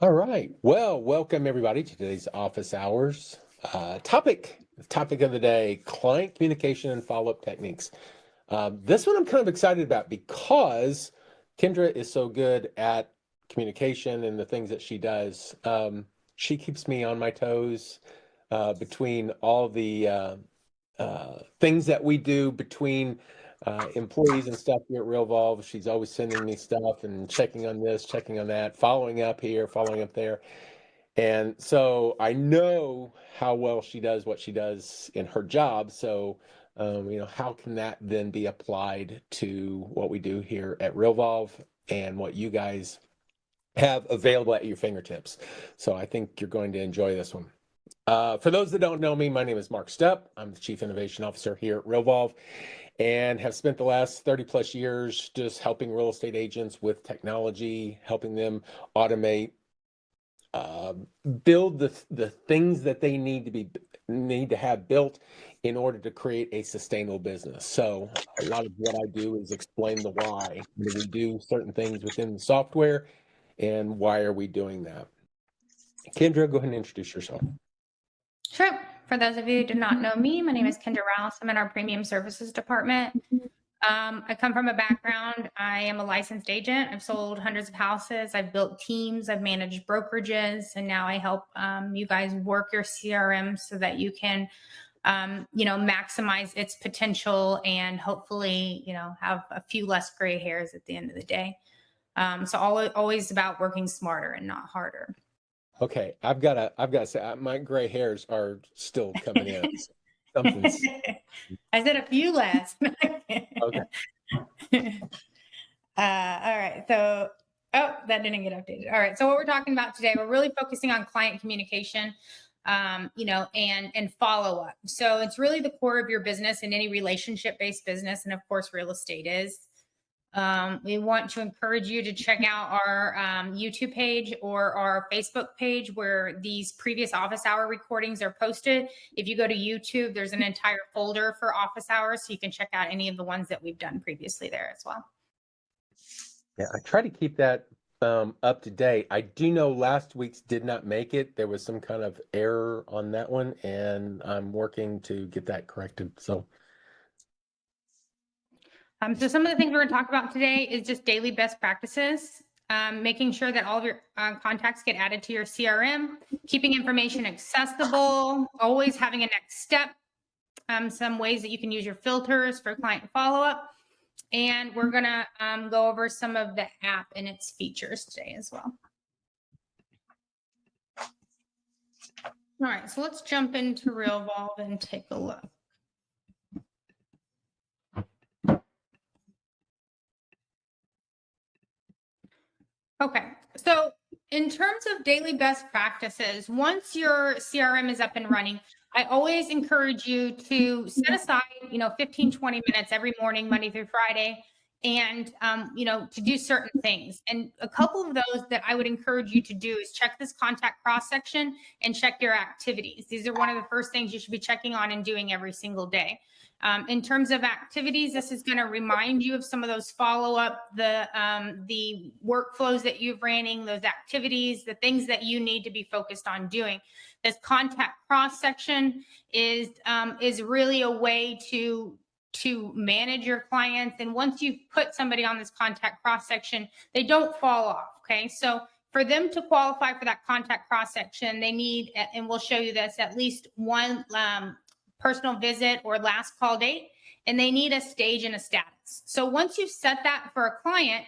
All right. Well, welcome everybody to today's office hours. Topic of the day: client communication and follow-up techniques. This one I'm kind of excited about because Kendra is so good at communication and the things that she does. She keeps me on my toes between all the things that we do between employees and stuff here at Realvolve. She's always sending me stuff and checking on this, checking on that, following up here, following up there. And so I know how well she does what she does in her job. So, how can that then be applied to what we do here at Realvolve and what you guys have available at your fingertips? So I think you're going to enjoy this one. For those that don't know me, my name is Mark Stepp. I'm the Chief Innovation Officer here at Realvolve and have spent the last 30 plus years just helping real estate agents with technology, helping them automate, build the things that they need to have built in order to create a sustainable business. So a lot of what I do is explain the why. Do we do certain things within the software, and why are we doing that? Kendra, go ahead and introduce yourself. Sure. For those of you who do not know me, my name is Kendra Rouse. I'm in our premium services department. I come from a background. I am a licensed agent. I've sold hundreds of houses. I've built teams. I've managed brokerages, and now I help you guys work your CRM so that you can, maximize its potential and hopefully, have a few less gray hairs at the end of the day. So always about working smarter and not harder. Okay, I've got to say, my gray hairs are still coming in. Something's I said a few less. okay. All right. So, that didn't get updated. All right. So what we're talking about today, we're really focusing on client communication, and follow up. So it's really the core of your business in any relationship based business. And of course, real estate is. We want to encourage you to check out our YouTube page or our Facebook page where these previous office hour recordings are posted. If you go to YouTube, there's an entire folder for office hours, so you can check out any of the ones that we've done previously there as well. Yeah, I try to keep that up to date. I do know last week's did not make it. There was some kind of error on that one, and I'm working to get that corrected. So So some of the things we're going to talk about today is just daily best practices, making sure that all of your contacts get added to your CRM, keeping information accessible, always having a next step, some ways that you can use your filters for client follow-up. And we're going to go over some of the app and its features today as well. All right, so let's jump into Realvolve and take a look. Okay, so in terms of daily best practices, once your CRM is up and running, I always encourage you to set aside, 15, 20 minutes every morning, Monday through Friday, and, to do certain things. And a couple of those that I would encourage you to do is check this contact cross section and check your activities. These are one of the first things you should be checking on and doing every single day. In terms of activities, this is going to remind you of some of those follow-up, the workflows that you've running, those activities, the things that you need to be focused on doing. This contact cross section is really a way to manage your clients. And once you put somebody on this contact cross section, they don't fall off. Okay, so for them to qualify for that contact cross section, they need, and we'll show you this, at least one personal visit or last call date, and they need a stage and a status. So once you've set that for a client,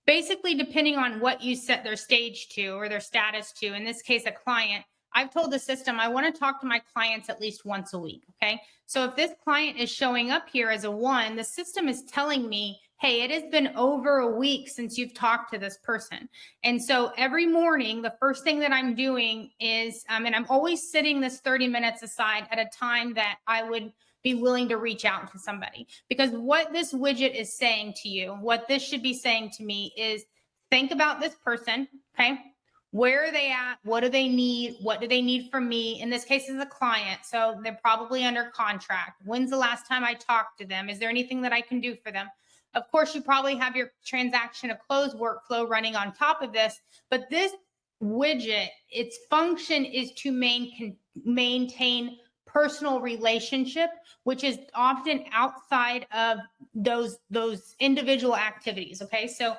basically depending on what you set their stage to or their status to, in this case, a client, I've told the system, I want to talk to my clients at least once a week. Okay. So if this client is showing up here as a 1, the system is telling me, hey, it has been over a week since you've talked to this person. And so every morning, the first thing that I'm doing is, and I'm always sitting this 30 minutes aside at a time that I would be willing to reach out to somebody. Because what this widget is saying to you, what this should be saying to me is, think about this person. Okay. Where are they at? What do they need? What do they need from me? In this case, is a client. So they're probably under contract. When's the last time I talked to them? Is there anything that I can do for them? Of course, you probably have your transaction to close workflow running on top of this, but this widget, its function is to maintain personal relationship, which is often outside of those individual activities. Okay, so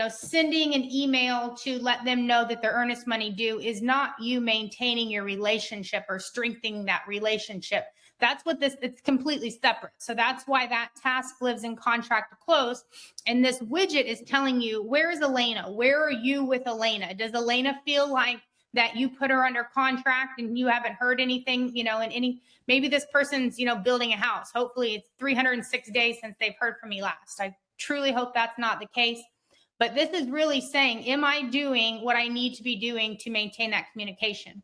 sending an email to let them know that their earnest money due is not you maintaining your relationship or strengthening that relationship. That's what it's completely separate. So that's why that task lives in contract to close. And this widget is telling you, where is Elena? Where are you with Elena? Does Elena feel like that you put her under contract and you haven't heard anything, and maybe this person's, building a house. Hopefully it's 306 days since they've heard from me last. I truly hope that's not the case. But this is really saying, am I doing what I need to be doing to maintain that communication?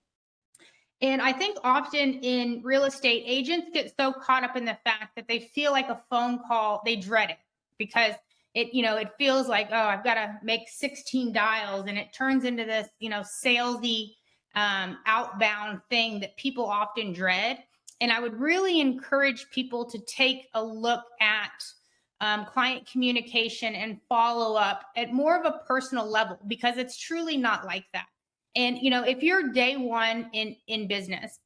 And I think often in real estate, agents get so caught up in the fact that they feel like a phone call, they dread it because it feels like, oh, I've got to make 16 dials, and it turns into this, salesy outbound thing that people often dread. And I would really encourage people to take a look at client communication and follow up at more of a personal level, because it's truly not like that. And if you're day one in business,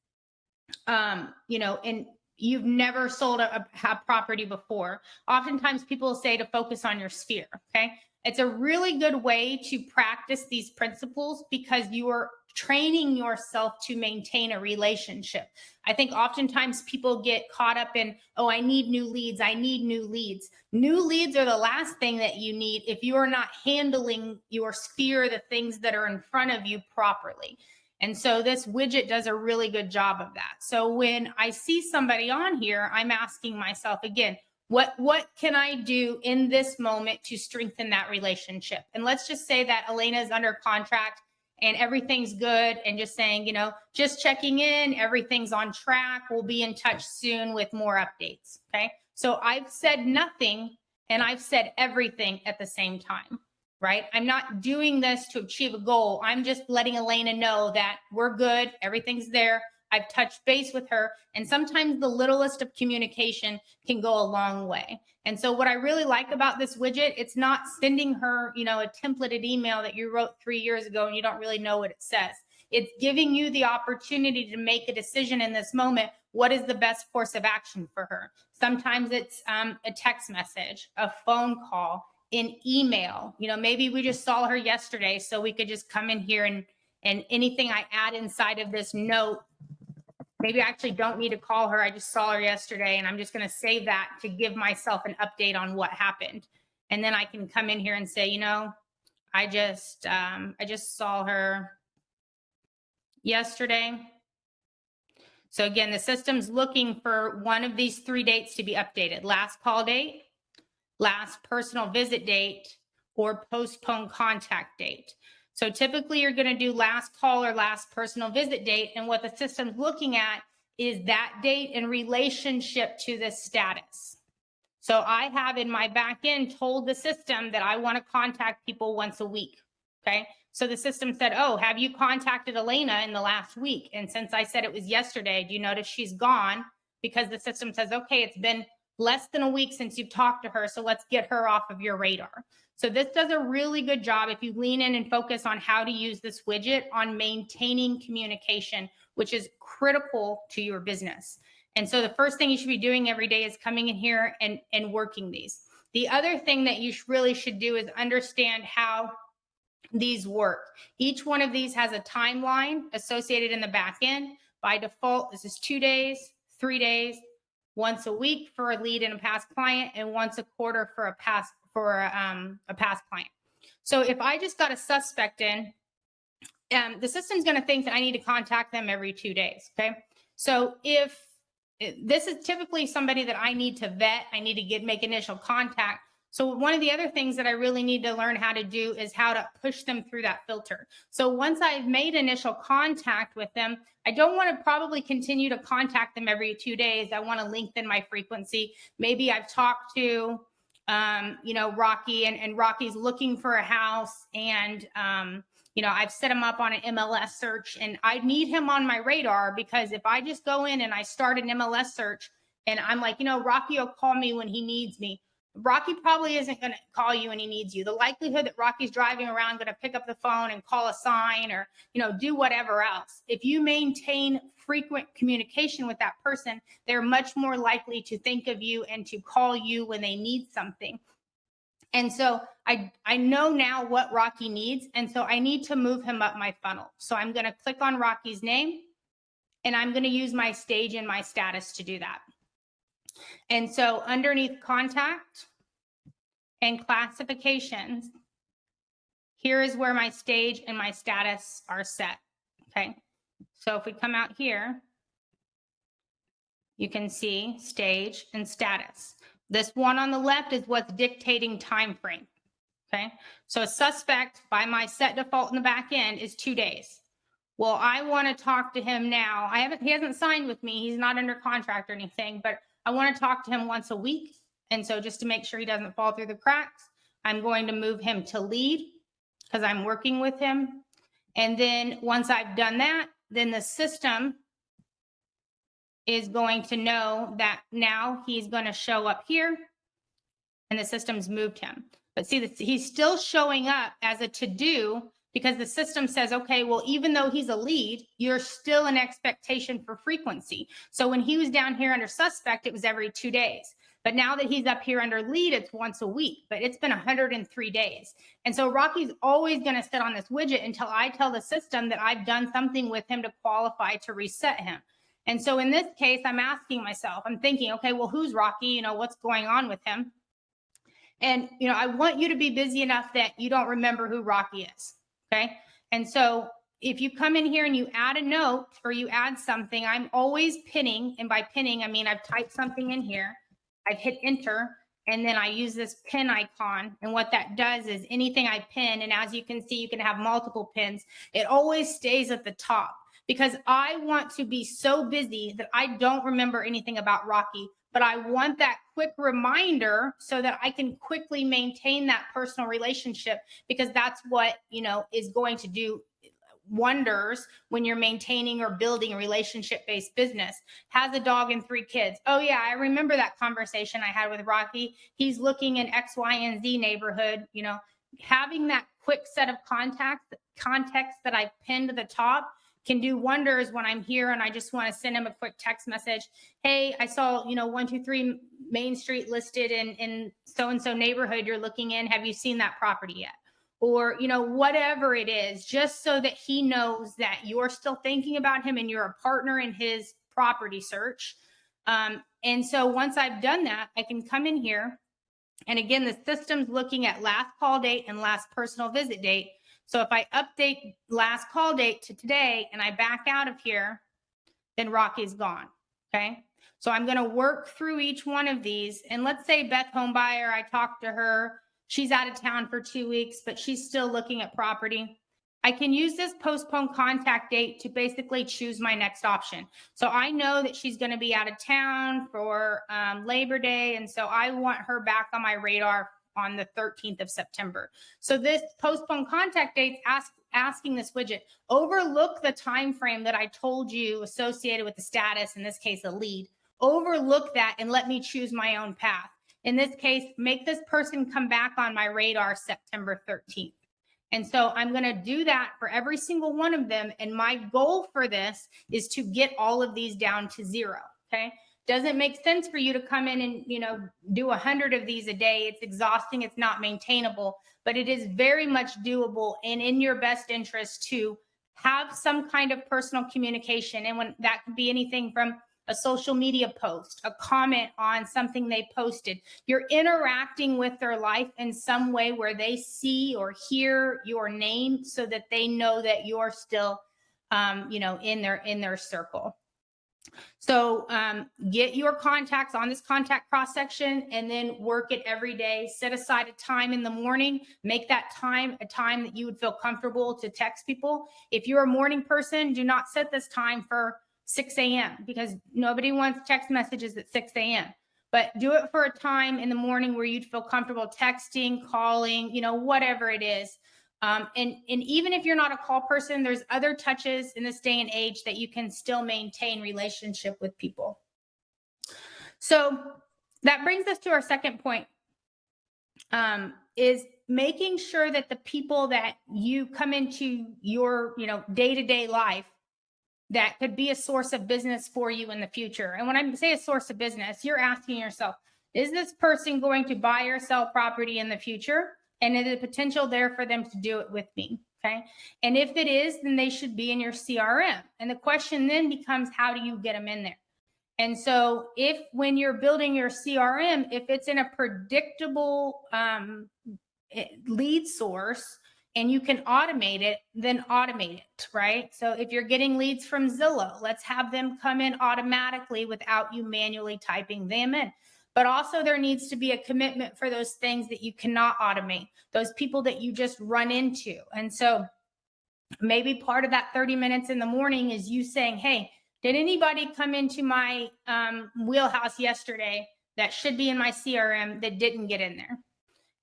and you've never sold a property before, oftentimes people say to focus on your sphere. Okay, it's a really good way to practice these principles because you are training yourself to maintain a relationship. I think oftentimes people get caught up in, oh, I need new leads. I need new leads. New leads are the last thing that you need if you are not handling your sphere, the things that are in front of you properly. And so this widget does a really good job of that. So when I see somebody on here, I'm asking myself again, what can I do in this moment to strengthen that relationship? And let's just say that Elena is under contract and everything's good, and just saying, just checking in, everything's on track. We'll be in touch soon with more updates. Okay. So I've said nothing and I've said everything at the same time, right? I'm not doing this to achieve a goal. I'm just letting Elena know that we're good. Everything's there. I've touched base with her. And sometimes the littlest of communication can go a long way. And so what I really like about this widget, it's not sending her, a templated email that you wrote 3 years ago and you don't really know what it says. It's giving you the opportunity to make a decision in this moment. What is the best course of action for her? Sometimes it's a text message, a phone call, an email. Maybe we just saw her yesterday, so we could just come in here and anything I add inside of this note, maybe I actually don't need to call her. I just saw her yesterday, and I'm just going to save that to give myself an update on what happened. And then I can come in here and say, I just saw her yesterday. So again, the system's looking for one of these 3 dates to be updated: last call date, last personal visit date, or postponed contact date. So typically you're going to do last call or last personal visit date. And what the system's looking at is that date in relationship to this status. So I have in my back end told the system that I want to contact people once a week. Okay. So the system said, oh, have you contacted Elena in the last week? And since I said it was yesterday, do you notice she's gone? Because the system says, okay, it's been less than a week since you've talked to her, so let's get her off of your radar. So this does a really good job if you lean in and focus on how to use this widget on maintaining communication, which is critical to your business. And so the first thing you should be doing every day is coming in here and working these. The other thing that you really should do is understand how these work. Each one of these has a timeline associated in the back end. By default, this is 2 days, 3 days, once a week for a lead and a past client, and once a quarter for a past client. So if I just got a suspect in, the system's going to think that I need to contact them every 2 days. Okay. So if this is typically somebody that I need to vet, I need to make initial contact. So one of the other things that I really need to learn how to do is how to push them through that filter. So once I've made initial contact with them, I don't want to probably continue to contact them every 2 days. I want to lengthen my frequency. Maybe I've talked to, Rocky, and Rocky's looking for a house, and, I've set him up on an MLS search, and I need him on my radar, because if I just go in and I start an MLS search and I'm like, Rocky will call me when he needs me. Rocky probably isn't going to call you when he needs you. The likelihood that Rocky's driving around going to pick up the phone and call a sign or, do whatever else. If you maintain frequent communication with that person, they're much more likely to think of you and to call you when they need something. And so I know now what Rocky needs. And so I need to move him up my funnel. So I'm going to click on Rocky's name and I'm going to use my stage and my status to do that. And so underneath contact and classifications, here is where my stage and my status are set. Okay. So if we come out here, you can see stage and status. This one on the left is what's dictating time frame. Okay. So a suspect by my set default in the back end is 2 days. Well, I want to talk to him now. He hasn't signed with me. He's not under contract or anything, but I want to talk to him once a week. And so just to make sure he doesn't fall through the cracks, I'm going to move him to lead because I'm working with him. And then once I've done that, then the system is going to know that now he's going to show up here and the system's moved him. But see, he's still showing up as a to-do because the system says, okay, well, even though he's a lead, you're still an expectation for frequency. So when he was down here under suspect, it was every 2 days. But now that he's up here under lead, it's once a week, but it's been 103 days. And so Rocky's always going to sit on this widget until I tell the system that I've done something with him to qualify to reset him. And so in this case, I'm asking myself, I'm thinking, okay, well, who's Rocky? What's going on with him? And, I want you to be busy enough that you don't remember who Rocky is. Okay. And so if you come in here and you add a note or you add something, I'm always pinning. And by pinning, I mean, I've typed something in here. I've hit enter and then I use this pin icon. And what that does is anything I pin, and as you can see, you can have multiple pins. It always stays at the top because I want to be so busy that I don't remember anything about Rocky, but I want that quick reminder so that I can quickly maintain that personal relationship because that's what, is going to do wonders when you're maintaining or building a relationship-based business. Has a dog and 3 kids. Oh yeah, I remember that conversation I had with Rocky. He's looking in X, Y, and Z neighborhood. Having that quick set of context that I've pinned to the top can do wonders when I'm here and I just want to send him a quick text message. Hey, I saw, 123 Main Street listed in so-and-so neighborhood you're looking in. Have you seen that property yet? Or, whatever it is, just so that he knows that you're still thinking about him and you're a partner in his property search. And so once I've done that, I can come in here. And again, the system's looking at last call date and last personal visit date. So if I update last call date to today and I back out of here, then Rocky's gone. Okay. So I'm going to work through each one of these. And let's say Beth Homebuyer, I talked to her. She's out of town for 2 weeks, but she's still looking at property. I can use this postpone contact date to basically choose my next option. So I know that she's going to be out of town for Labor Day. And so I want her back on my radar on the 13th of September. So this postpone contact dates asking this widget, overlook the time frame that I told you associated with the status, in this case, a lead. Overlook that and let me choose my own path. In this case, make this person come back on my radar September 13th. And so I'm going to do that for every single one of them. And my goal for this is to get all of these down to 0. Okay. Doesn't make sense for you to come in and, do 100 of these a day. It's exhausting. It's not maintainable, but it is very much doable and in your best interest to have some kind of personal communication. And when that could be anything from a social media post, a comment on something they posted. You're interacting with their life in some way where they see or hear your name so that they know that you're still, in their circle. So get your contacts on this contact cross section and then work it every day. Set aside a time in the morning. Make that time a time that you would feel comfortable to text people. If you're a morning person, do not set this time for 6 a.m. because nobody wants text messages at 6 a.m. But do it for a time in the morning where you'd feel comfortable texting, calling, whatever it is. And even if you're not a call person, there's other touches in this day and age that you can still maintain relationship with people. So that brings us to our second point. is making sure that the people that you come into your, day-to-day life that could be a source of business for you in the future. And when I say a source of business, you're asking yourself, is this person going to buy or sell property in the future? And is the potential there for them to do it with me? Okay. And if it is, then they should be in your CRM. And the question then becomes, how do you get them in there? And so if when you're building your CRM, if it's in a predictable lead source and you can automate it, then automate it, right? So if you're getting leads from Zillow, let's have them come in automatically without you manually typing them in. But also there needs to be a commitment for those things that you cannot automate, those people that you just run into. And so maybe part of that 30 minutes in the morning is you saying, hey, did anybody come into my wheelhouse yesterday that should be in my CRM that didn't get in there?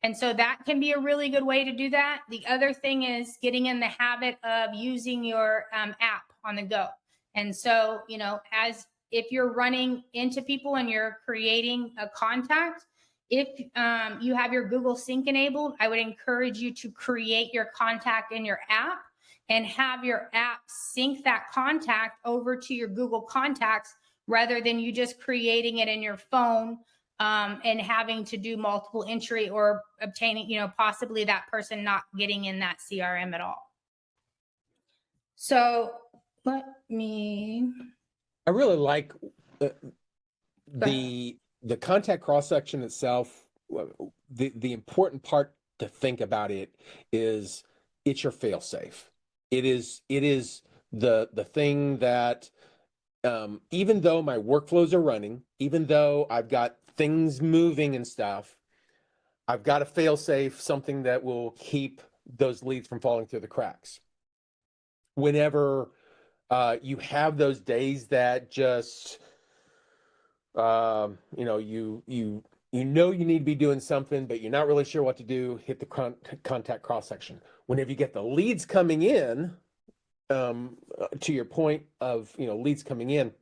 And so that can be a really good way to do that. The other thing is getting in the habit of using your app on the go. And so, as if you're running into people and you're creating a contact, if you have your Google Sync enabled, I would encourage you to create your contact in your app and have your app sync that contact over to your Google Contacts rather than you just creating it in your phone and having to do multiple entry or obtaining, possibly that person not getting in that CRM at all. So I really like the contact cross section itself. The important part to think about it is it's your fail safe. It is the thing that even though my workflows are running, even though I've got things moving and stuff, I've got a fail safe, something that will keep those leads from falling through the cracks. Whenever you have those days that just you need to be doing something, but you're not really sure what to do, hit the contact cross section. Whenever you get the leads coming in, to your point of leads coming in,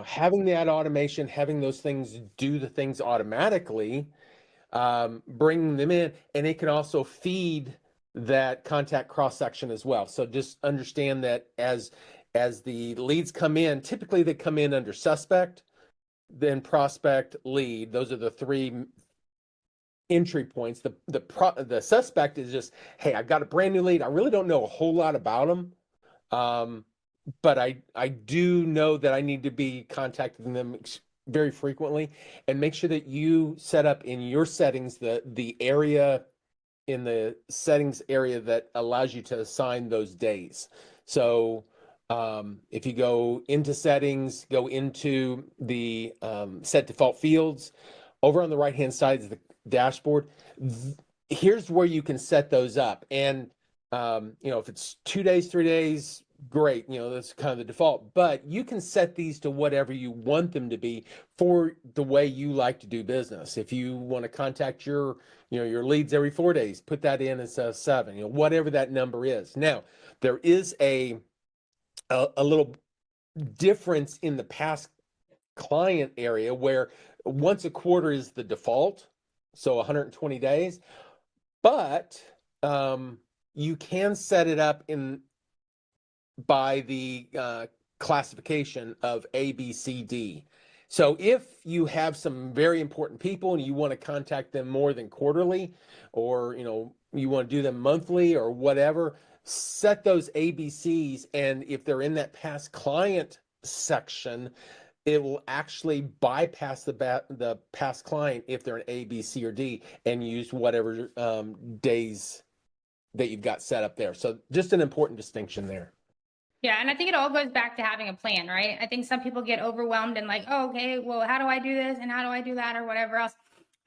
having that automation, having those things do the things automatically, bringing them in, and it can also feed that contact cross section as well. So just understand that as the leads come in, typically they come in under suspect, then prospect, lead. Those are the three entry points. The suspect is just, hey, I've got a brand new lead. I really don't know a whole lot about them. But I do know that I need to be contacting them very frequently, and make sure that you set up in your settings the area in the settings area that allows you to assign those days. So if you go into settings, go into the set default fields, over on the right hand side is the dashboard. Here's where you can set those up. And if it's 2 days, 3 days, great, that's kind of the default, but you can set these to whatever you want them to be for the way you like to do business. If you want to contact your leads every 4 days, put that in as 7, whatever that number is. Now, there is a little difference in the past client area where once a quarter is the default, so 120 days, but you can set it up by the classification of A, B, C, D. So if you have some very important people and you want to contact them more than quarterly, or you want to do them monthly or whatever, set those ABCs, and if they're in that past client section, it will actually bypass the past client if they're an A, B, C, or D, and use whatever days that you've got set up there. So just an important distinction there. Yeah, and I think it all goes back to having a plan, right? I think some people get overwhelmed and like, oh, okay, well, how do I do this and how do I do that or whatever else?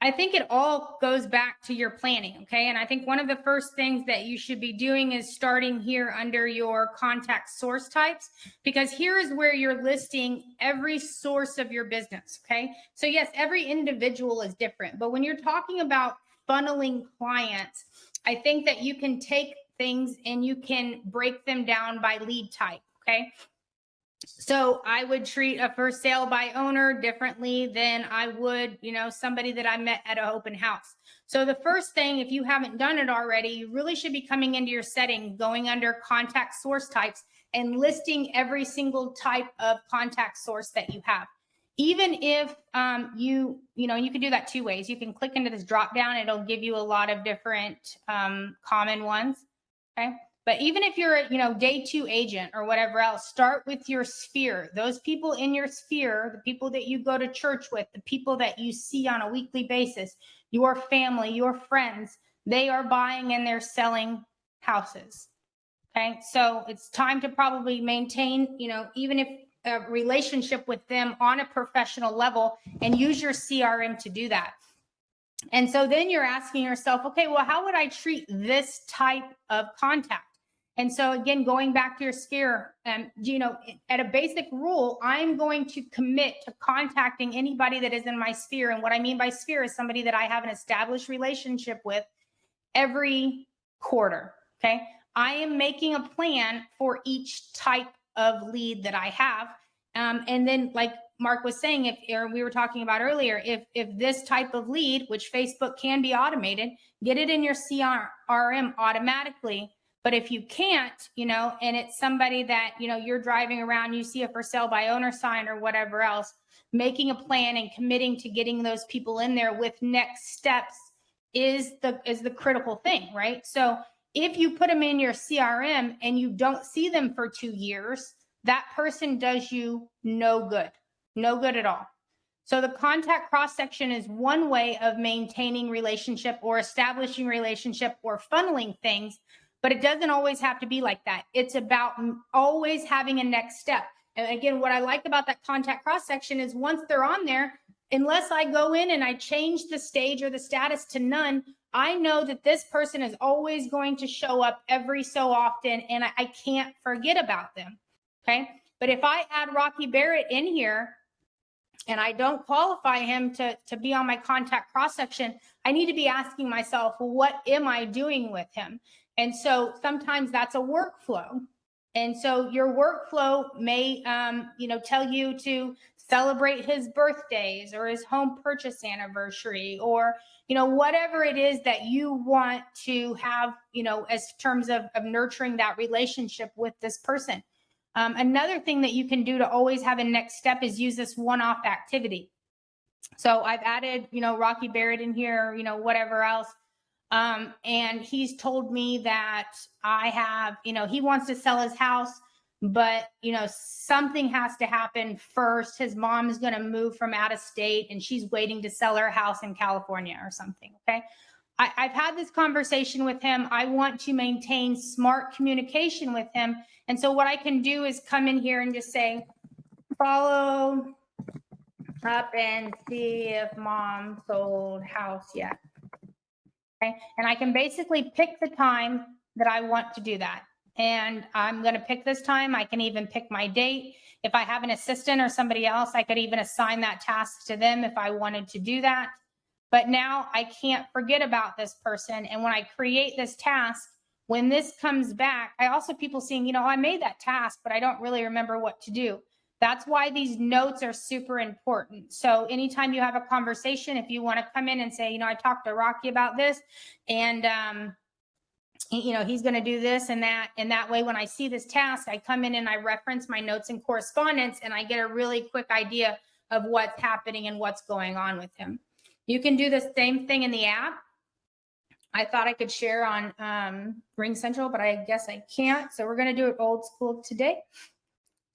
I think it all goes back to your planning, okay? And I think one of the first things that you should be doing is starting here under your contact source types, because here is where you're listing every source of your business, okay? So yes, every individual is different, but when you're talking about funneling clients, I think that you can take things and you can break them down by lead type, okay? So I would treat a for sale by owner differently than I would, somebody that I met at an open house. So the first thing, if you haven't done it already, you really should be coming into your setting, going under contact source types and listing every single type of contact source that you have. Even if you can do that two ways. You can click into this drop down. It'll give you a lot of different common ones. Okay. But even if you're a, day two agent or whatever else, start with your sphere. Those people in your sphere, the people that you go to church with, the people that you see on a weekly basis, your family, your friends, they are buying and they're selling houses. Okay. So it's time to probably maintain, even if a relationship with them on a professional level, and use your CRM to do that. And so then you're asking yourself, okay, well, how would I treat this type of contact? And so again, going back to your sphere, at a basic rule, I'm going to commit to contacting anybody that is in my sphere. And what I mean by sphere is somebody that I have an established relationship with every quarter. Okay. I am making a plan for each type of lead that I have. And then, like Mark was saying, or we were talking about earlier, if this type of lead, which Facebook can be automated, get it in your CRM automatically. But if you can't, and it's somebody that, you're driving around, you see a for sale by owner sign or whatever else, making a plan and committing to getting those people in there with next steps is the critical thing, right? So if you put them in your CRM and you don't see them for 2 years, that person does you no good at all. So the contact cross section is one way of maintaining relationship or establishing relationship or funneling things, but it doesn't always have to be like that. It's about always having a next step. And again, what I like about that contact cross section is once they're on there, unless I go in and I change the stage or the status to none, I know that this person is always going to show up every so often, and I can't forget about them. Okay. But if I add Rocky Barrett in here and I don't qualify him to be on my contact cross section, I need to be asking myself, well, what am I doing with him? And so sometimes that's a workflow. And so your workflow may, tell you to celebrate his birthdays or his home purchase anniversary, or, whatever it is that you want to have, as terms of nurturing that relationship with this person. Another thing that you can do to always have a next step is use this one-off activity. So I've added, Rocky Barrett in here, whatever else. And he's told me that I have, he wants to sell his house, but, something has to happen first. His mom is going to move from out of state and she's waiting to sell her house in California or something. Okay. I've had this conversation with him. I want to maintain smart communication with him. And so what I can do is come in here and just say, follow up and see if mom sold house yet. Okay. And I can basically pick the time that I want to do that. And I'm going to pick this time. I can even pick my date. If I have an assistant or somebody else, I could even assign that task to them if I wanted to do that. But now I can't forget about this person. And when I create this task, when this comes back, I also people seeing, I made that task, but I don't really remember what to do. That's why these notes are super important. So anytime you have a conversation, if you want to come in and say, I talked to Rocky about this, and he's going to do this and that way, when I see this task, I come in and I reference my notes and correspondence, and I get a really quick idea of what's happening and what's going on with him. You can do the same thing in the app. I thought I could share on Ring Central, but I guess I can't. So we're going to do it old school today.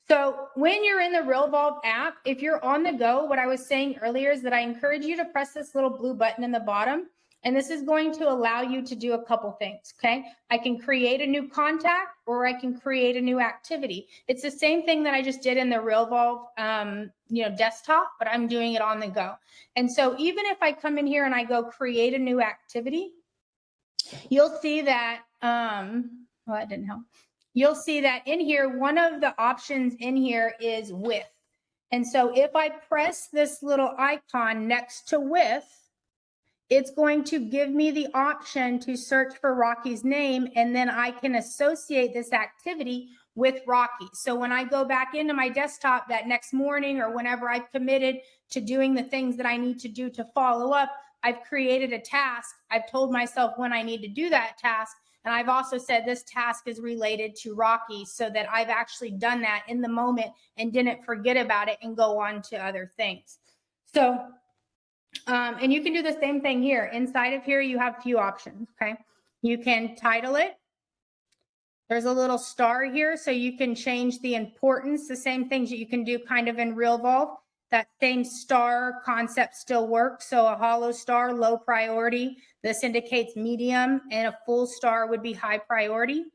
So when you're in the Realvolve app, if you're on the go, what I was saying earlier is that I encourage you to press this little blue button in the bottom. And this is going to allow you to do a couple things, okay? I can create a new contact, or I can create a new activity. It's the same thing that I just did in the Realvolve, desktop, but I'm doing it on the go. And so even if I come in here and I go create a new activity, you'll see that, that didn't help. You'll see that in here, one of the options in here is with. And so if I press this little icon next to with, it's going to give me the option to search for Rocky's name, and then I can associate this activity with Rocky. So when I go back into my desktop that next morning or whenever I've committed to doing the things that I need to do to follow up, I've created a task. I've told myself when I need to do that task. And I've also said this task is related to Rocky so that I've actually done that in the moment and didn't forget about it and go on to other things. So, and you can do the same thing here. Inside of here, you have a few options, okay? You can title it. There's a little star here, so you can change the importance, the same things that you can do kind of in Realvolve. That same star concept still works. So a hollow star, low priority. This indicates medium, and a full star would be high priority.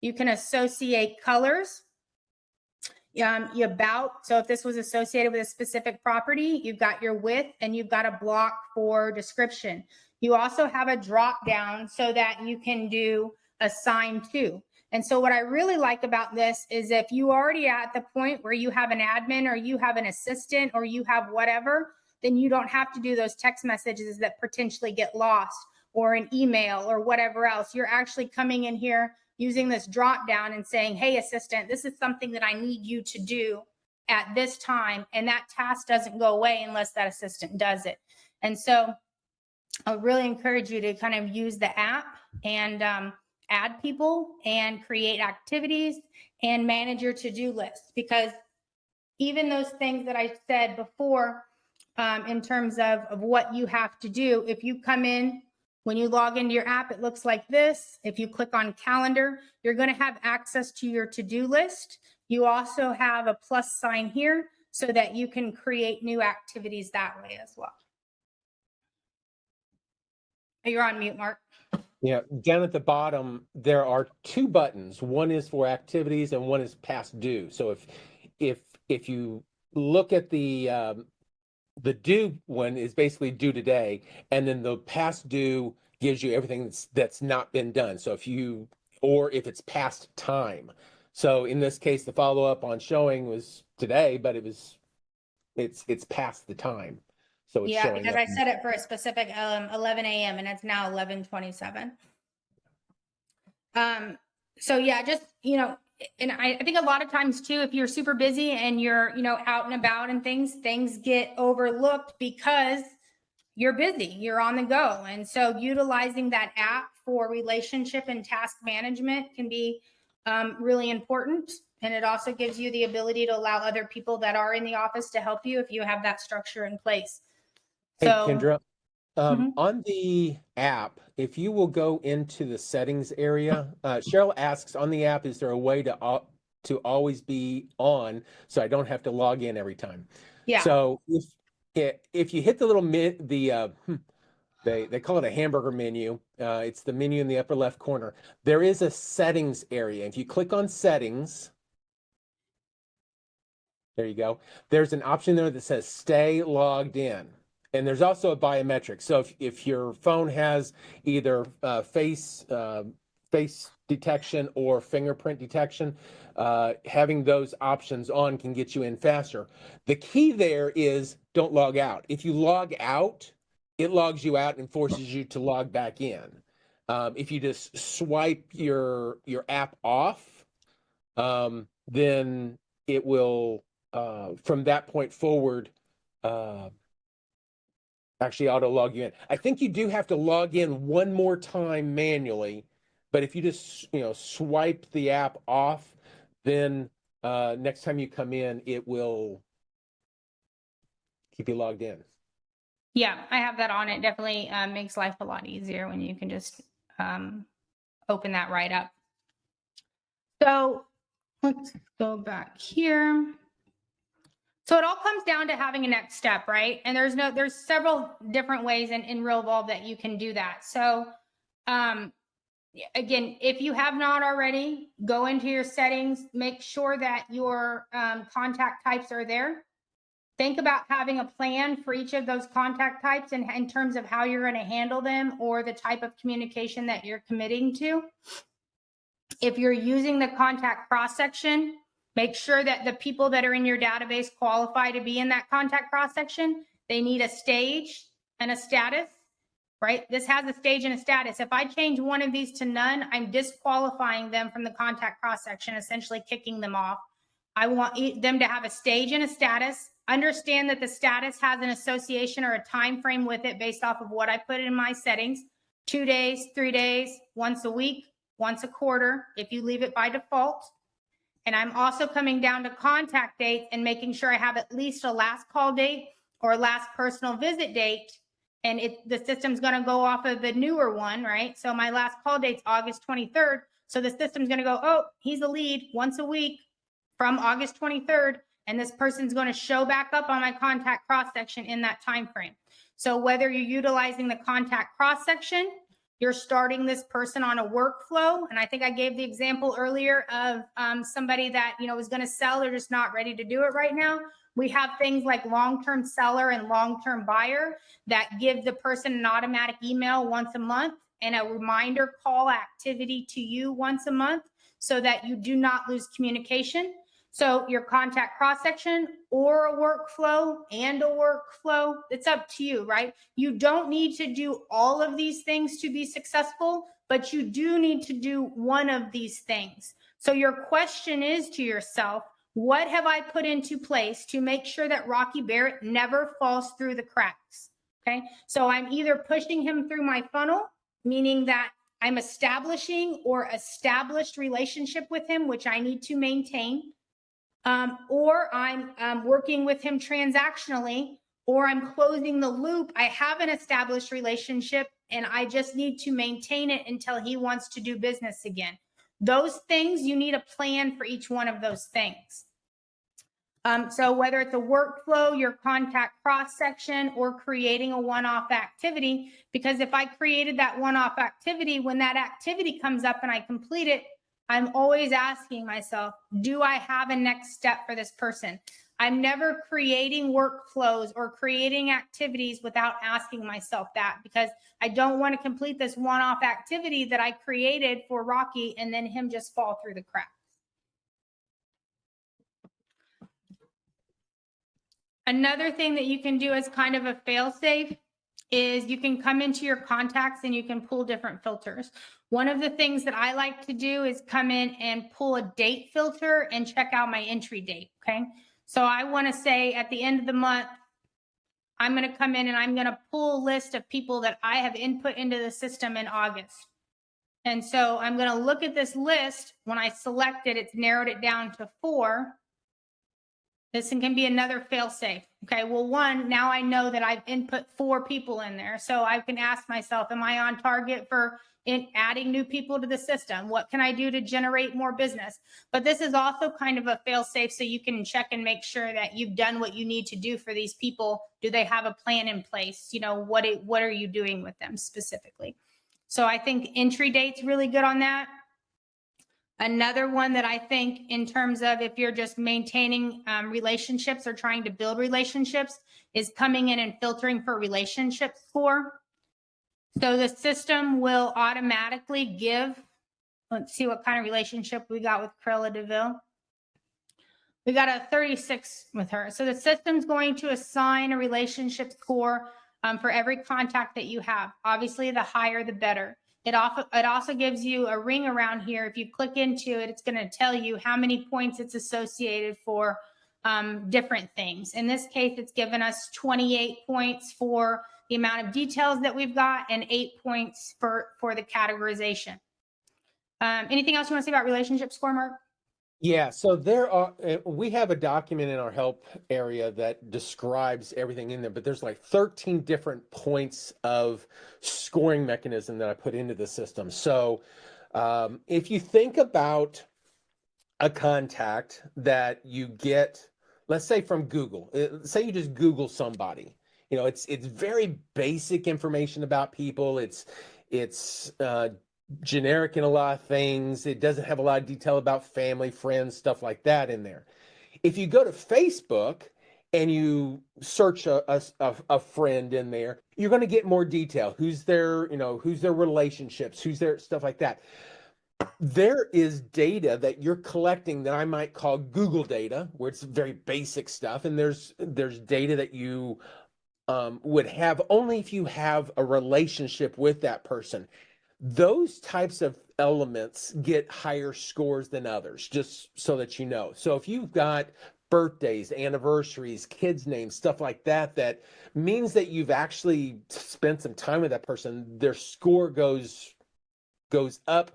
You can associate colors. Your about, so if this was associated with a specific property, you've got your with and you've got a block for description. You also have a drop down so that you can do assign to. And so what I really like about this is if you already at the point where you have an admin or you have an assistant or you have whatever, then you don't have to do those text messages that potentially get lost or an email or whatever else. You're actually coming in here using this drop down and saying, hey, assistant, this is something that I need you to do at this time. And that task doesn't go away unless that assistant does it. And so I really encourage you to kind of use the app and add people and create activities and manage your to-do list, because even those things that I said before in terms of what you have to do, if you come in, when you log into your app, it looks like this. If you click on calendar, you're going to have access to your to-do list. You also have a plus sign here so that you can create new activities that way as well. You're on mute, Mark. Yeah, down at the bottom, there are two buttons. One is for activities and one is past due. So if you look at the due one is basically due today, and then the past due gives you everything that's not been done. So if it's past time. So in this case, the follow-up on showing was today, but it's past the time. So it's showing because up. I set it for a specific 11 a.m. and it's now 11:27. So yeah, just, and I think a lot of times too, if you're super busy and you're, out and about and things get overlooked because you're busy, you're on the go. And so utilizing that app for relationship and task management can be really important. And it also gives you the ability to allow other people that are in the office to help you if you have that structure in place. Hey, So, Kendra, on the app, if you will go into the settings area, Cheryl asks on the app, is there a way to always be on so I don't have to log in every time? yeah. So if you hit the little they call it a hamburger menu. It's the menu in the upper left corner. There is a settings area. If you click on settings, there you go. There's an option there that says stay logged in. And there's also a biometric. So if your phone has either face detection or fingerprint detection, having those options on can get you in faster. The key there is don't log out. If you log out, it logs you out and forces you to log back in. If you just swipe your app off, then it will, from that point forward, actually auto log you in. I think you do have to log in one more time manually, but if you just swipe the app off, then next time you come in, it will keep you logged in. Yeah, I have that on. It definitely makes life a lot easier when you can just open that right up. So let's go back here. So it all comes down to having a next step, right? And there's several different ways in Realvolve that you can do that. So again, if you have not already, go into your settings, make sure that your contact types are there. Think about having a plan for each of those contact types and in terms of how you're going to handle them or the type of communication that you're committing to. If you're using the contact cross section, make sure that the people that are in your database qualify to be in that contact cross section. They need a stage and a status. right? This has a stage and a status. If I change one of these to none, I'm disqualifying them from the contact cross section, essentially kicking them off. I want them to have a stage and a status. Understand that the status has an association or a time frame with it based off of what I put in my settings. 2 days, 3 days, once a week, once a quarter, if you leave it by default. And I'm also coming down to contact dates and making sure I have at least a last call date or last personal visit date. And the system's going to go off of the newer one, right? So my last call date's August 23rd. So the system's going to go, oh, he's a lead once a week from August 23rd. And this person's going to show back up on my contact cross section in that time frame. So whether you're utilizing the contact cross section, you're starting this person on a workflow. And I think I gave the example earlier of somebody that, was going to sell, they're just not ready to do it right now. We have things like long-term seller and long-term buyer that give the person an automatic email once a month and a reminder call activity to you once a month so that you do not lose communication. So your contact cross section or a workflow, it's up to you, right? You don't need to do all of these things to be successful, but you do need to do one of these things. So your question is to yourself, what have I put into place to make sure that Rocky Barrett never falls through the cracks? Okay, so I'm either pushing him through my funnel, meaning that I'm establishing or established relationship with him, which I need to maintain. Or I'm working with him transactionally, or I'm closing the loop. I have an established relationship and I just need to maintain it until he wants to do business again. Those things, you need a plan for each one of those things. So whether it's a workflow, your contact cross section, or creating a one-off activity, because if I created that one-off activity, when that activity comes up and I complete it, I'm always asking myself, do I have a next step for this person? I'm never creating workflows or creating activities without asking myself that, because I don't want to complete this one-off activity that I created for Rocky and then him just fall through the cracks. Another thing that you can do as kind of a fail-safe is you can come into your contacts and you can pull different filters. One of the things that I like to do is come in and pull a date filter and check out my entry date, okay? So I want to say at the end of the month, I'm going to come in and I'm going to pull a list of people that I have input into the system in August. And so I'm going to look at this list. When I select it, it's narrowed it down to 4. This can be another fail-safe. Okay, well, one, now I know that I've input 4 people in there. So I can ask myself, am I on target for adding new people to the system? What can I do to generate more business? But this is also kind of a fail-safe, so you can check and make sure that you've done what you need to do for these people. Do they have a plan in place? What are you doing with them specifically? So I think entry date's really good on that. Another one that I think in terms of if you're just maintaining relationships or trying to build relationships is coming in and filtering for relationship score. So the system will automatically give, let's see what kind of relationship we got with Cruella DeVille. We got a 36 with her. So the system's going to assign a relationship score for every contact that you have. Obviously, the higher, the better. It also gives you a ring around here. If you click into it, it's going to tell you how many points it's associated for different things. In this case, it's given us 28 points for the amount of details that we've got and 8 points for the categorization. Anything else you want to say about relationship score, Mark? Yeah, so we have a document in our help area that describes everything in there, but there's like 13 different points of scoring mechanism that I put into the system. So if you think about a contact that you get, let's say from Google, say you just Google somebody, it's very basic information about people. It's generic in a lot of things. It doesn't have a lot of detail about family, friends, stuff like that in there. If you go to Facebook and you search a friend in there, you're going to get more detail. Who's their relationships, who's their stuff like that. There is data that you're collecting that I might call Google data, where it's very basic stuff. And there's data that you would have only if you have a relationship with that person. Those types of elements get higher scores than others, just so that you know. So if you've got birthdays, anniversaries, kids' names, stuff like that, that means that you've actually spent some time with that person, their score goes up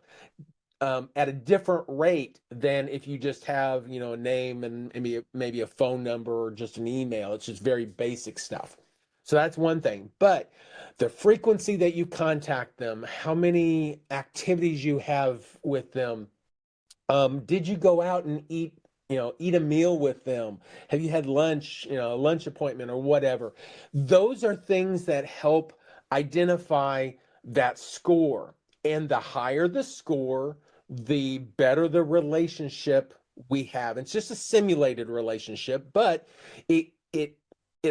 at a different rate than if you just have, a name and maybe a phone number or just an email. It's just very basic stuff. So that's one thing. But the frequency that you contact them, how many activities you have with them, did you go out and eat a meal with them? Have you had lunch, a lunch appointment or whatever? Those are things that help identify that score. And the higher the score, the better the relationship we have. It's just a simulated relationship, but it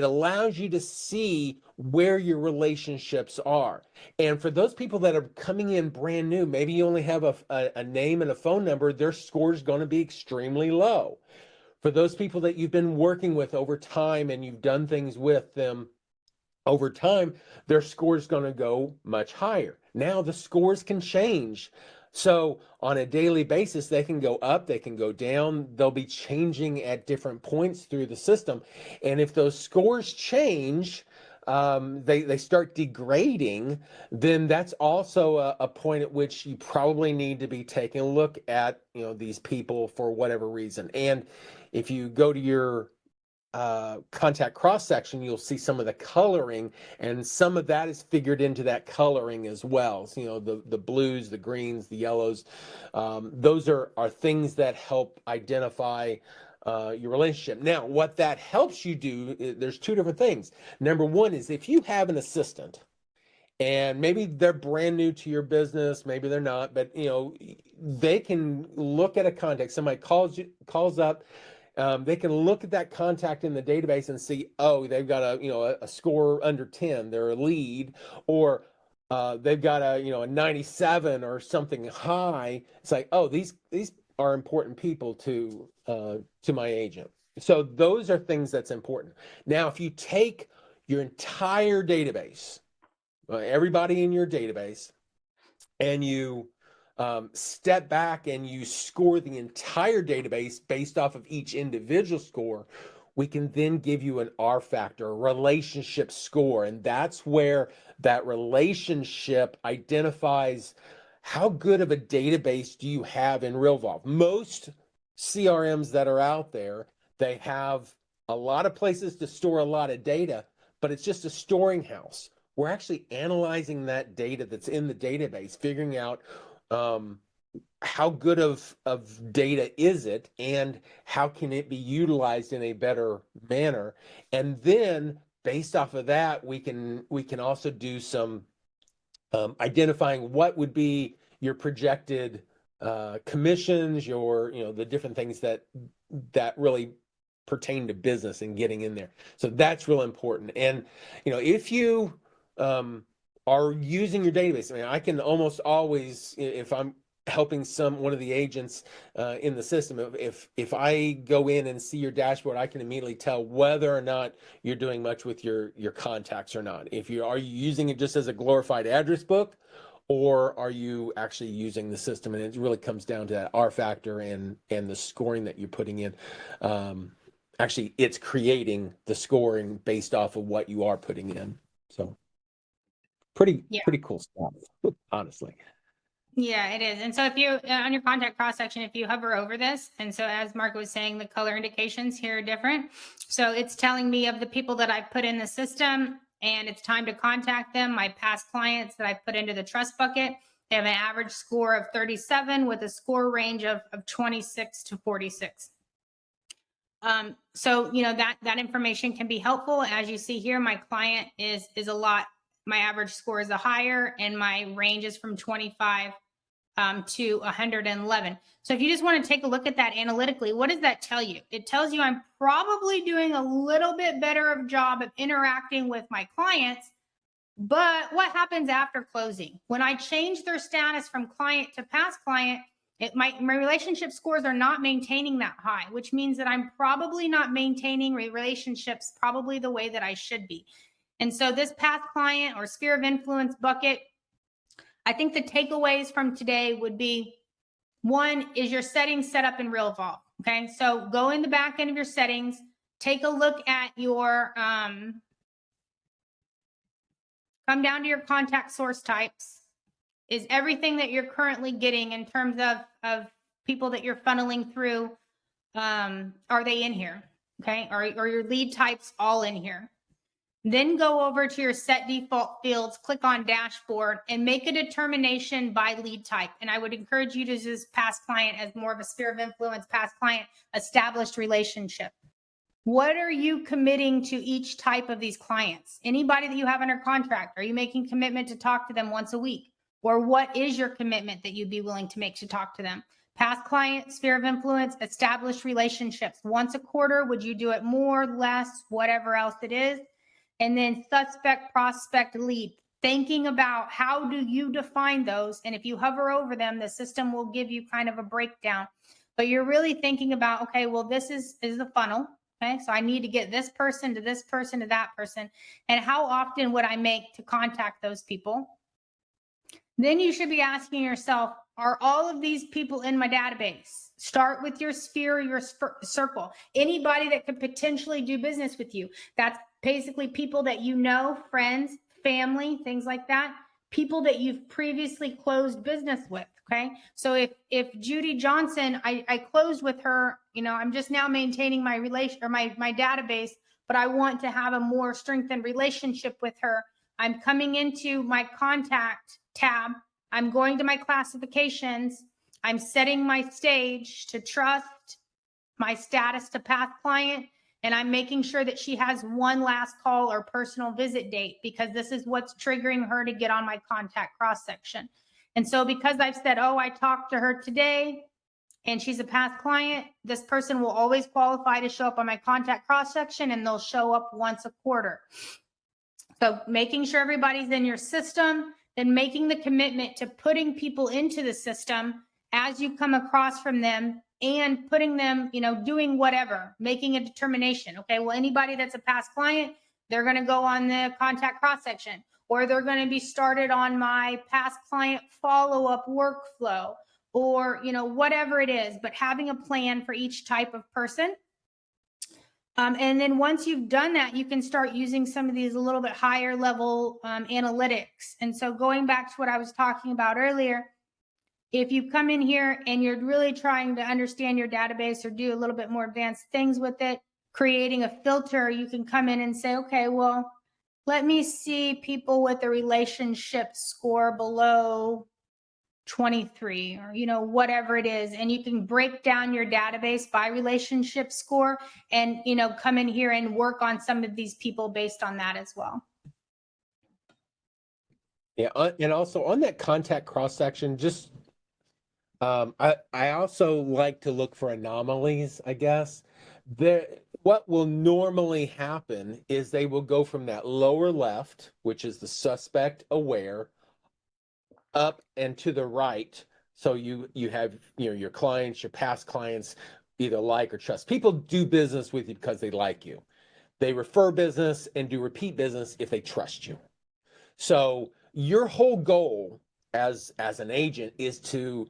allows you to see where your relationships are. And for those people that are coming in brand new, maybe you only have a name and a phone number, their score is going to be extremely low. For those people that you've been working with over time and you've done things with them over time, their score is going to go much higher. Now the scores can change. So on a daily basis, they can go up, they can go down. They'll be changing at different points through the system. And if those scores change, they start degrading, then that's also a point at which you probably need to be taking a look at, these people for whatever reason. And if you go to your contact cross section, you'll see some of the coloring, and some of that is figured into that coloring as well. So, the blues, the greens, the yellows, those are things that help identify your relationship. Now, what that helps you do, there's two different things. Number one is if you have an assistant, and maybe they're brand new to your business, maybe they're not, but they can look at a contact. Somebody calls up. They can look at that contact in the database and see, oh, they've got a score under 10, they're a lead, or they've got a 97 or something high. It's like, oh, these are important people to my agent. So those are things that's important. Now, if you take your entire database, everybody in your database, and you step back and you score the entire database based off of each individual score, we can then give you an R factor, a relationship score. And that's where that relationship identifies how good of a database do you have in Realvolve. Most CRMs that are out there, they have a lot of places to store a lot of data, but it's just a storing house. We're actually analyzing that data that's in the database, figuring out how good of data is it and how can it be utilized in a better manner. And then based off of that, we can also do some identifying what would be your projected commissions, your the different things that really pertain to business and getting in there. So that's real important. And if you are using your database, I mean, I can almost always, if I'm helping one of the agents in the system, if I go in and see your dashboard, I can immediately tell whether or not you're doing much with your contacts or not. Are you using it just as a glorified address book, or are you actually using the system? And it really comes down to that R factor and the scoring that you're putting in. Actually, it's creating the scoring based off of what you are putting in. So pretty cool stuff, honestly. Yeah, it is. And so if you, on your contact cross section, if you hover over this, and so as Mark was saying, the color indications here are different. So it's telling me of the people that I put in the system and it's time to contact them. My past clients that I put into the trust bucket, they have an average score of 37 with a score range of 26 to 46. So, that information can be helpful. As you see here, my client is a lot, my average score is a higher, and my range is from 25 to 111. So if you just want to take a look at that analytically, what does that tell you? It tells you I'm probably doing a little bit better of job of interacting with my clients. But what happens after closing? When I change their status from client to past client, my relationship scores are not maintaining that high, which means that I'm probably not maintaining relationships probably the way that I should be. And so this past client or sphere of influence bucket, I think the takeaways from today would be, one is your settings set up in Realvolve. Okay. So go in the back end of your settings, take a look at your, come down to your contact source types. Is everything that you're currently getting in terms of people that you're funneling through, are they in here? Okay. Are your lead types all in here? Then go over to your set default fields, click on dashboard, and make a determination by lead type. And I would encourage you to use past client as more of a sphere of influence, past client, established relationship. What are you committing to each type of these clients? Anybody that you have under contract, are you making commitment to talk to them once a week? Or what is your commitment that you'd be willing to make to talk to them? Past client, sphere of influence, established relationships. Once a quarter, would you do it more, less, whatever else it is? And then suspect, prospect, lead. Thinking about how do you define those? And if you hover over them, the system will give you kind of a breakdown. But you're really thinking about, okay, well, this is the funnel. Okay, so I need to get this person to this person to that person. And how often would I make to contact those people? Then you should be asking yourself, are all of these people in my database? Start with your sphere, your circle. Anybody that could potentially do business with you. That's basically people that you know, friends, family, things like that. People that you've previously closed business with. Okay. So if Judy Johnson, I closed with her, I'm just now maintaining my relation or my database, but I want to have a more strengthened relationship with her. I'm coming into my contact tab. I'm going to my classifications. I'm setting my stage to trust, my status to past client, and I'm making sure that she has one last call or personal visit date, because this is what's triggering her to get on my contact cross section. And so because I've said, oh, I talked to her today and she's a past client, this person will always qualify to show up on my contact cross section, and they'll show up once a quarter. So making sure everybody's in your system, then making the commitment to putting people into the system as you come across from them, and putting them, doing whatever, making a determination. Okay, well, anybody that's a past client, they're going to go on the contact cross section, or they're going to be started on my past client follow-up workflow, or, whatever it is, but having a plan for each type of person. And then once you've done that, you can start using some of these a little bit higher level analytics. And so going back to what I was talking about earlier, if you come in here and you're really trying to understand your database or do a little bit more advanced things with it, creating a filter, you can come in and say, okay, well, let me see people with a relationship score below 23, or whatever it is, and you can break down your database by relationship score, and come in here and work on some of these people based on that as well. Yeah, and also on that contact cross section, just I also like to look for anomalies, I guess. What will normally happen is they will go from that lower left, which is the suspect aware, up and to the right. So you have your clients, your past clients, either like or trust. People do business with you because they like you. They refer business and do repeat business if they trust you. So your whole goal as an agent is to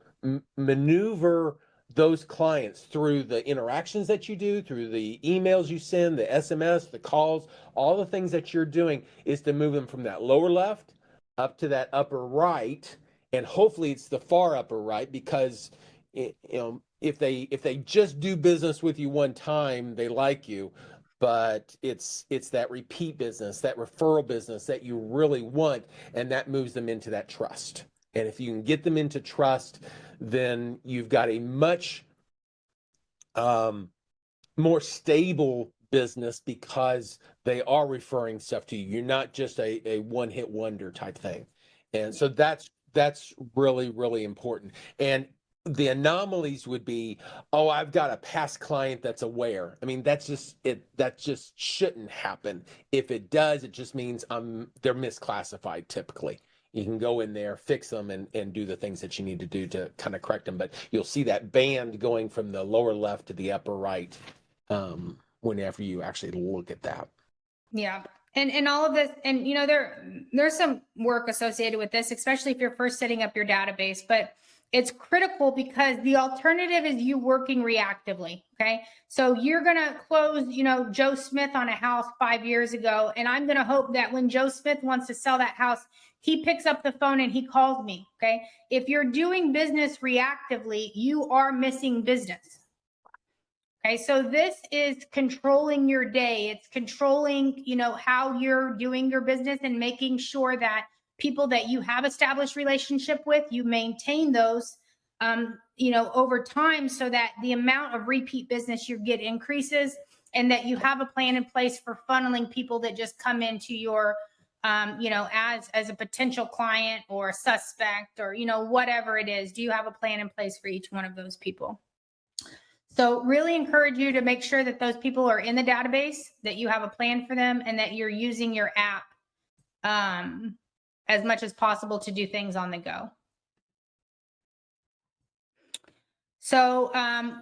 maneuver those clients through the interactions that you do, through the emails you send, the SMS, the calls, all the things that you're doing, is to move them from that lower left up to that upper right. And hopefully it's the far upper right, because if they just do business with you one time, they like you. But it's that repeat business, that referral business that you really want, and that moves them into that trust. And if you can get them into trust, then you've got a much more stable business, because they are referring stuff to you. You're not just a one-hit wonder type thing. And so that's really, really important. And the anomalies would be, oh, I've got a past client that's aware. I mean, that just shouldn't happen. If it does, it just means they're misclassified typically. You can go in there, fix them, and do the things that you need to do to kind of correct them. But you'll see that band going from the lower left to the upper right whenever you actually look at that. Yeah. And all of this, and there's some work associated with this, especially if you're first setting up your database, but it's critical because the alternative is you working reactively. Okay. So you're going to close, Joe Smith on a house 5 years ago. And I'm going to hope that when Joe Smith wants to sell that house, he picks up the phone and he calls me. Okay. If you're doing business reactively, you are missing business. Okay, so this is controlling your day. It's controlling, how you're doing your business and making sure that people that you have established relationship with, you maintain those, over time, so that the amount of repeat business you get increases, and that you have a plan in place for funneling people that just come into your, as a potential client or a suspect, or whatever it is. Do you have a plan in place for each one of those people? So really encourage you to make sure that those people are in the database, that you have a plan for them, and that you're using your app as much as possible to do things on the go. So,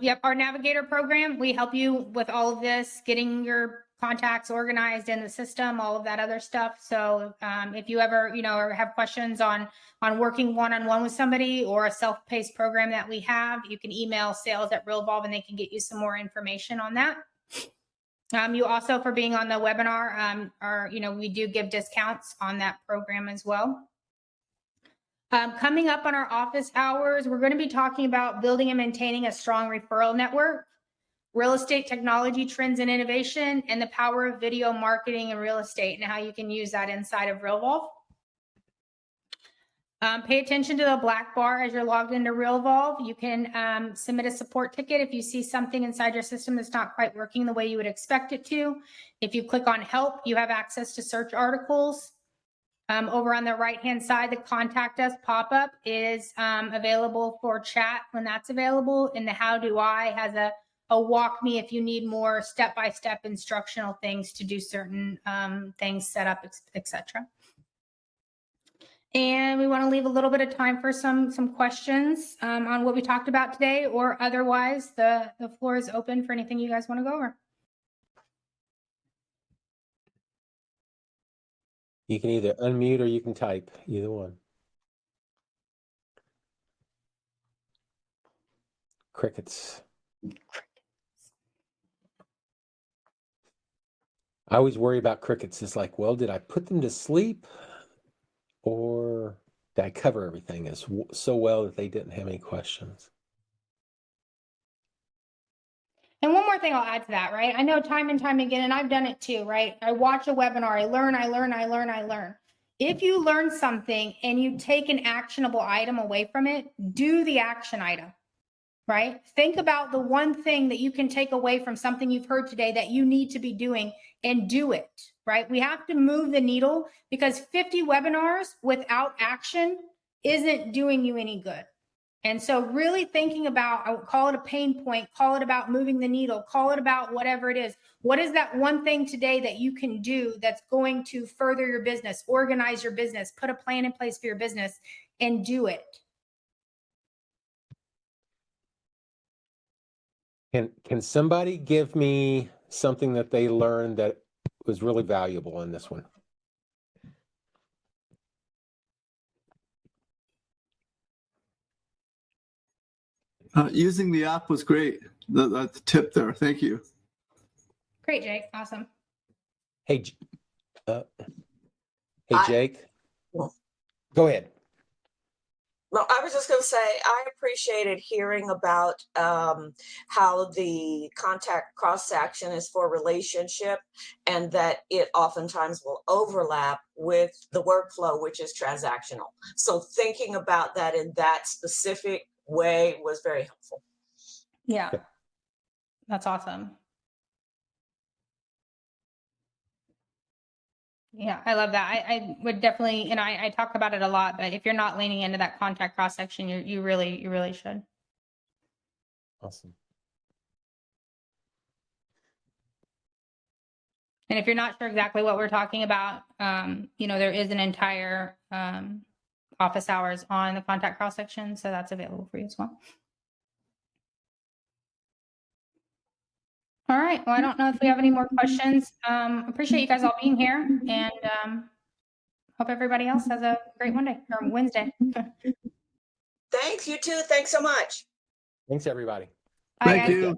yep, our Navigator program, we help you with all of this, getting your contacts organized in the system, all of that other stuff. So if you ever, or have questions on working one-on-one with somebody, or a self-paced program that we have, you can email sales@Realvolve and they can get you some more information on that. You also, for being on the webinar, we do give discounts on that program as well. Coming up on our office hours, we're going to be talking about building and maintaining a strong referral network, real estate technology trends and innovation, and the power of video marketing and real estate, and how you can use that inside of Realvolve. Pay attention to the black bar as you're logged into Realvolve. You can submit a support ticket if you see something inside your system that's not quite working the way you would expect it to. If you click on help, you have access to search articles. Over on the right-hand side, the contact us pop-up is available for chat when that's available. And the how do I has a walk me if you need more step-by-step instructional things to do certain things, set up, etc. And we want to leave a little bit of time for some questions on what we talked about today, or otherwise the floor is open for anything you guys want to go over. You can either unmute or you can type, either one. Crickets. I always worry about crickets. It's like, well, did I put them to sleep, or did I cover everything so well that they didn't have any questions? And one more thing I'll add to that, right? I know time and time again, and I've done it too, right? I watch a webinar, I learn. If you learn something and you take an actionable item away from it, do the action item, right? Think about the one thing that you can take away from something you've heard today that you need to be doing, and do it, right? We have to move the needle, because 50 webinars without action isn't doing you any good. And so really thinking about, I would call it a pain point, call it about moving the needle, call it about whatever it is. What is that one thing today that you can do that's going to further your business, organize your business, put a plan in place for your business, and do it? Can somebody give me something that they learned that was really valuable in this one? Using the app was great. The tip there. Thank you. Great, Jake. Awesome. Hey, Jake. Go ahead. No, I was just going to say, I appreciated hearing about how the contact cross-section is for relationship, and that it oftentimes will overlap with the workflow, which is transactional. So thinking about that in that specific way was very helpful. Yeah, that's awesome. Yeah, I love that. I would definitely, and I talk about it a lot, but if you're not leaning into that contact cross section, you really should. Awesome. And if you're not sure exactly what we're talking about, there is an entire office hours on the contact cross section, so that's available for you as well. All right. Well, I don't know if we have any more questions. Appreciate you guys all being here, and hope everybody else has a great Monday or Wednesday. Thanks, you too. Thanks so much. Thanks, everybody. Bye, Thank guys. you.